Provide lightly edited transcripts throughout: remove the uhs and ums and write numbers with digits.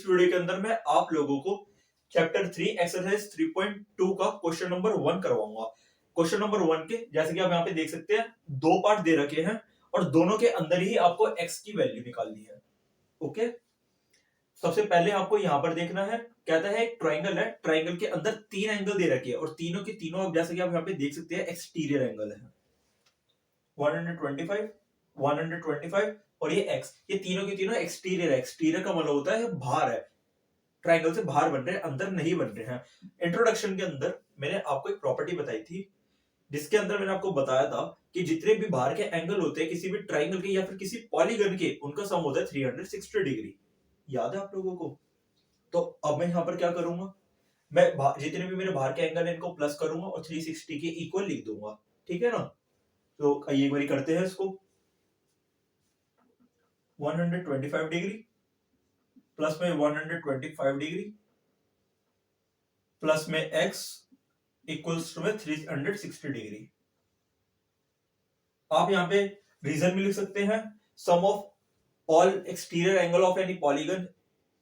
इस वीडियो के अंदर मैं आप लोगों को चैप्टर 3 एक्सरसाइज 3.2 का क्वेश्चन नंबर 1 करवाऊंगा। क्वेश्चन नंबर 1 के जैसे कि आप यहाँ पे देख सकते हैं दो पार्ट दे रखे हैं और दोनों के अंदर ही आपको x की वैल्यू निकालनी है। ओके, सबसे पहले आपको यहाँ पर देखना है, कहता है एक ट्राइंगल है, ट्राइंगल के अंदर तीन एंगल दे रखे हैं और तीनों के तीनों जैसे कि आप यहाँ पे देख सकते हैं एक्सटीरियर एंगल है 125, 125 और ये x, ये तीनों के तीनों एक्सटीरियर है। एक्सटीरियर का मतलब होता है बाहर है, ट्राइंगल से बाहर बन रहे हैं, अंदर नहीं बन रहे हैं। इंट्रोडक्शन के अंदर मैंने आपको एक प्रॉपर्टी बताई थी जिसके अंदर मैंने आपको बताया था कि जितने भी बाहर के एंगल होते हैं किसी भी ट्राइंगल के या फिर किसी पॉलीगन के, उनका सम होता है 360 डिग्री। याद है आप लोगों को? तो अब मैं यहाँ पर क्या करूंगा, मैं जितने भी मेरे बाहर के एंगल है इनको प्लस करूंगा और 360 के इक्वल लिख दूंगा। ठीक है ना? तो एक बार करते हैं इसको। 125 डिग्री प्लस में 125 डिग्री प्लस में x इक्वल्स टू में 360 डिग्री। आप यहाँ पे रीजन भी लिख सकते हैं, sum of all exterior angle of any polygon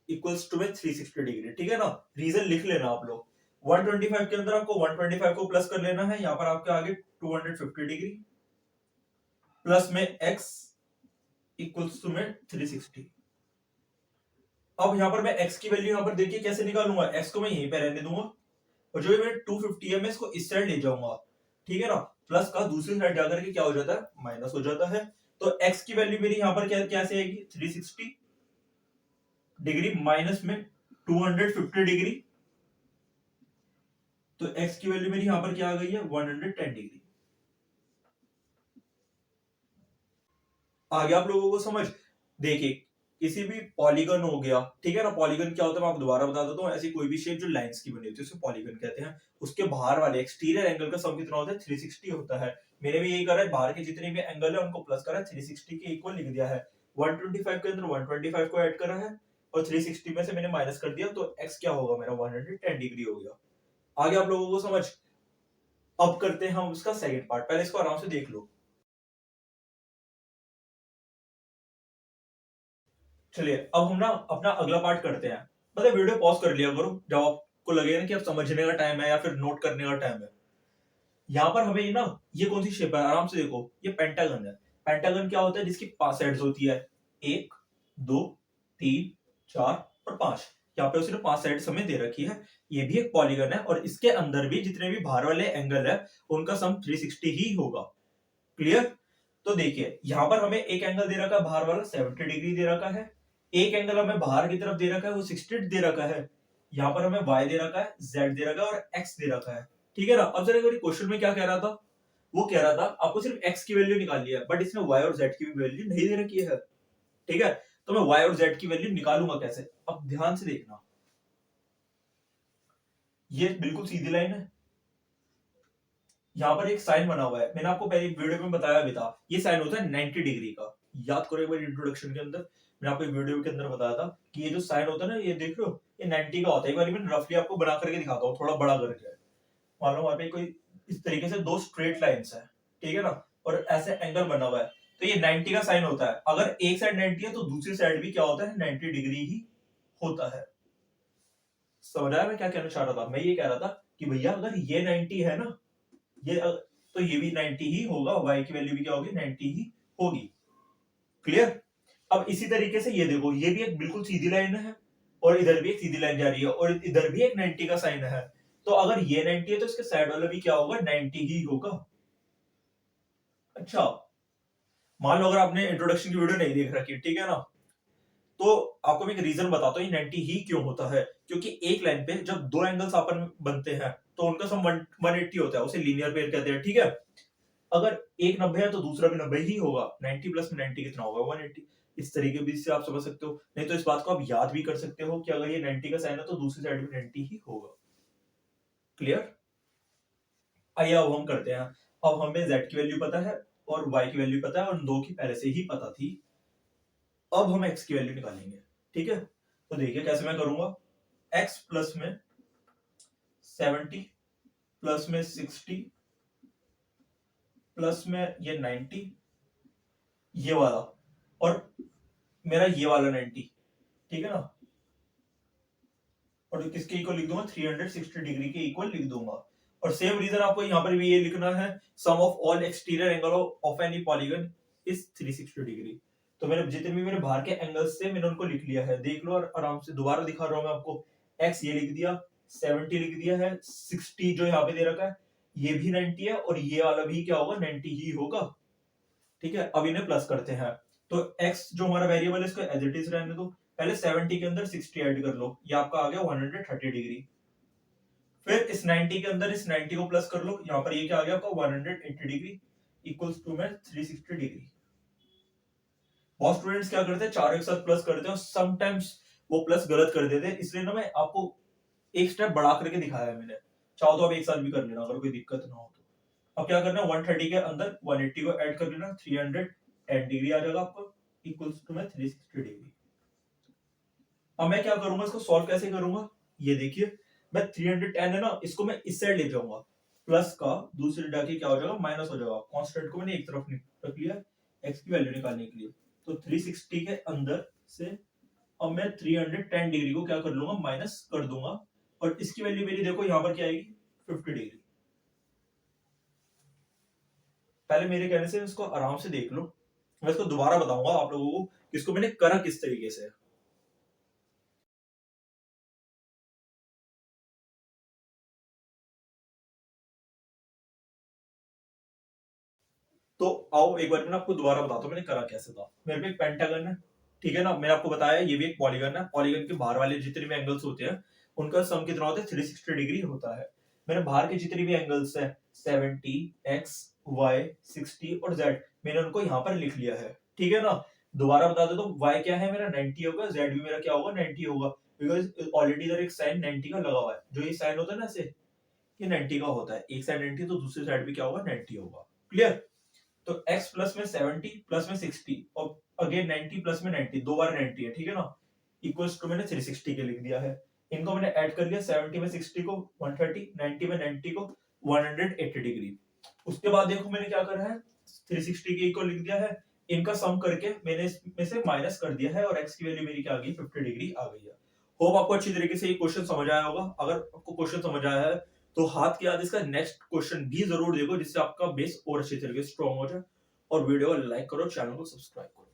equals to में 360 डिग्री। ठीक है ना? रीजन लिख लेना आप लोग। 125 के अंदर आपको 125 को प्लस कर लेना है, यहाँ पर आपके आगे 250 डिग्री प्लस में x इक्वल्स टू में 360। अब यहाँ पर मैं x की वैल्यू यहाँ पर देखिए कैसे निकालूंगा, x को मैं यहीं पे रहने दूंगा और जो मेरे 250 है मैं इसको इस साइड ले जाऊंगा। ठीक है ना? प्लस का दूसरी साइड जाकर के क्या हो जाता है, माइनस हो जाता है। तो x की वैल्यू मेरी यहाँ पर कैसे आएगी, 360 डिग्री माइनस में 250 डिग्री, तो x की वैल्यू मेरी यहाँ पर क्या आ गई है, 110 डिग्री। आ गया आप लोगों को समझ? देखिए किसी भी पॉलीगन हो गया, ठीक है ना, पॉलीगन क्या होता है मैं आपको दोबारा बता देता हूँ, ऐसी कोई भी शेप जो लाइंस की बनी होती है उसे पॉलीगन कहते हैं। उसके बाहर वाले एक्सटीरियर एंगल का सम कितना होता है, 360 होता है। मैंने भी यही करा है, बाहर के जितने भी एंगल है उनको प्लस करा है, 360 के इक्वल लिख दिया है। 125 के अंदर 125 को ऐड करा है और 360 में से मैंने माइनस कर दिया, तो x क्या होगा मेरा, 110 डिग्री हो गया। आगे आप लोगों को समझ? अब करते हैं हम उसका सेकंड पार्ट, पहले इसको आराम से देख लो। चलिए अब हम ना अपना अगला पार्ट करते हैं। मतलब वीडियो पॉज कर लिया करो जब आपको लगे ना कि अब समझने का टाइम है या फिर नोट करने का टाइम है। यहाँ पर हमें ना ये कौन सी शेप है, आराम से देखो, ये पेंटागन है। पेंटागन क्या होता है, जिसकी 5 साइड्स होती है, 1 2 3 4 और 5। यहाँ पे उसने 5 साइड्स हमें दे रखी है। ये भी एक पॉलीगन है और इसके अंदर भी जितने भी बाहर वाले एंगल है उनका सम 360 ही होगा। क्लियर? तो देखिए यहाँ पर हमें एक एंगल दे रखा है बाहर वाला 70 डिग्री दे रखा है, एक एंगल हमें बाहर की तरफ दे रखा है वो 60 दे रखा है। यहाँ पर हमें y दे रखा है, z दे रखा है और x दे रखा है। ठीक है ना? अब जरा क्वेश्चन में क्या कह रहा था, वो कह रहा था आपको सिर्फ x की वैल्यू निकालनी है, बट इसमें y और z की भी वैल्यू नहीं दे रखी है। ठीक है? तो मैं y और z की वैल्यू निकालूंगा कैसे, अब ध्यान से देखना। ये बिल्कुल सीधी लाइन है, यहाँ पर एक साइन बना हुआ है, मैंने आपको पहले वीडियो में बताया भी था, ये साइन होता है 90 डिग्री का। याद करो एक बार इंट्रोडक्शन के अंदर मैंने आपको वीडियो के अंदर बताया था कि ये जो साइन होता है ना, ये देख रहे हो, ये 90 का होता है। एक बार मैं रफली आपको बना करके दिखाता हूँ, थोड़ा बड़ा करके। मान लो वहां पे कोई इस तरीके से दो स्ट्रेट लाइंस है, ठीक है ना, और ऐसे एंगल बना हुआ है, तो ये 90 का साइन होता है। अगर एक साइड 90 है तो दूसरी साइड भी क्या होता है, 90 डिग्री ही होता है। समझ आया मैं क्या कहना चाह रहा था? मैं ये कह रहा था कि भैया अगर ये 90 है ना, ये तो ये भी 90 ही होगा, y की वैल्यू भी क्या होगी, 90 ही होगी। क्लियर? अब इसी तरीके से ये देखो, ये भी एक बिल्कुल सीधी लाइन है और इधर भी एक सीधी लाइन जा रही है और इधर भी एक 90 का साइन है। तो अगर ये 90 है तो इसके साइड वाला भी क्या होगा, 90 ही होगा। अच्छा, मान लो अगर आपने इंट्रोडक्शन की वीडियो नहीं देख रखी, ठीक है ना, तो आपको मैं एक रीजन बताता हूँ ये 90 ही क्यों होता है। क्योंकि एक लाइन पे जब दो एंगल्स आपस में बनते हैं तो उनका सम 180 होता है, उसे लीनियर पेयर कहते हैं। ठीक है? अगर एक 90 है तो दूसरा भी 90 ही होगा। 90 प्लस में 90 कितना होगा, 180। इस तरीके भी से आप समझ सकते हो, नहीं तो इस बात को आप याद भी कर सकते हो कि अगर ये 90 का साइन है तो दूसरी साइड भी 90 ही होगा। क्लियर? आइए अब हम करते हैं। अब हमें z की वैल्यू पता है और y की वैल्यू पता है और दो की पहले से ही पता थी। अब हम x की वैल्यू निकालेंगे। ठीक है? तो देखिए कैसे मैं करूंगा, x प्लस में 70 प्लस में 60 प्लस में ये 90, ये वाला और मेरा ये वाला 90। ठीक है ना? और किसके इक्वल लिख दूंगा 360 डिग्री के इक्वल लिख दूंगा। और सेम रीजन आपको यहाँ पर भी ये लिखना है, sum of all exterior angle of any polygon is 360 degree. तो मैंने जितने भी मेरे बाहर के एंगल्स थे मैंने उनको लिख लिया है, देख लो और आराम से दोबारा दिखा रहा हूं मैं आपको। एक्स ये लिख दिया, 70 लिख दिया है, 60 जो यहाँ पे दे रखा है ये भी 90 है, और ये वाला भी क्या होगा 90 ही होगा। ठीक है, अब इन्हें प्लस करते हैं। तो x जो हमारा वेरिएबल है इसको एज इट इज रहने दो, पहले 70 के अंदर 60 ऐड कर लो, ये आपका आ गया 130 डिग्री। फिर इस 90 के अंदर इस 90 को प्लस कर लो, यहाँ पर ये क्या आ गया आपका 180 डिग्री इक्वल्स टू में 360 डिग्री। बहुत स्टूडेंट्स क्या करते हैं चारों एक साथ प्लस करते हैं, और समटाइम्स वो प्लस गलत कर देते हैं, इसलिए ना मैं आपको एक स्टेप बढ़ा करके दिखाया है मैंने। चाहो तो आप एक साथ भी कर लेना अगर कोई दिक्कत ना हो तो। अब क्या करना है 130 के अंदर 180 को ऐड कर लेना, 310 डिग्री आ जाएगा आपको इक्वल्स टू में 360 डिग्री। अब मैं क्या करूंगा इसको सॉल्व कैसे करूंगा, ये देखिए मैं 310 है ना इसको मैं इस साइड ले जाऊंगा, प्लस का दूसरी जाके क्या हो जाएगा माइनस हो जाएगा, कांस्टेंट को मैंने एक तरफ रख लिया x की वैल्यू निकालने के लिए। तो 360 के अंदर से अब मैं 310 डिग्री को क्या कर लूंगा माइनस कर दूंगा, और इसकी वैल्यू मेरी देखो यहां पर क्या आएगी 50 डिग्री। पहले मेरे कहने से इसको आराम से देख लो, मैं इसको दोबारा बताऊंगा आप लोगों को कि इसको मैंने करा किस तरीके से। तो आओ एक बार मैं आपको दोबारा बताता हूँ मैंने करा कैसे था। मेरे पे एक पेंटागन है, ठीक है ना, मैंने आपको बताया ये भी एक पॉलीगन है, पॉलीगन के बाहर वाले जितने भी एंगल्स होते हैं उनका सम कितना होता है 360 डिग्री होता है। मैंने बाहर के जितने भी एंगल्स है 70 x y 60 और z मैंने उनको यहाँ पर लिख लिया है, ठीक है ना। दोबारा बता दो तो y क्या है मेरा 90 होगा, z भी मेरा क्या होगा 90 होगा, बिकॉज ऑलरेडी इधर एक साइन 90 का लगा हुआ है, जो ये साइन होता है ना ऐसे ये 90 का होता है, एक साइड 90 तो दूसरी साइड भी क्या होगा 90 होगा। क्लियर। तो x प्लस में 70 प्लस में 60 और अगेन 90 प्लस में 90 दो बार 90 है, ठीक है ना, इक्वल्स टू मैंने 360 के लिख दिया है। इनको मैंने ऐड कर लिया 70 में 60 को 130, 90 में 90 को 180 डिग्री। उसके बाद देखो मैंने क्या करा है 360 के इक्वल लिख दिया है, इनका सम करके मैंने इसमें से माइनस कर दिया है, और x की वैल्यू मेरी क्या आ गई 50 डिग्री आ गई है। होप आपको अच्छी तरीके से ये क्वेश्चन समझ आया होगा। अगर आपको क्वेश्चन समझ आया है तो हाथ के आगे इसका नेक्स्ट क्वेश्चन भी जरूर देखो, जिससे आपका बेस और अच्छी तरीके से स्ट्रॉन्ग हो जाए। और वीडियो को लाइक करो, चैनल को सब्सक्राइब करो।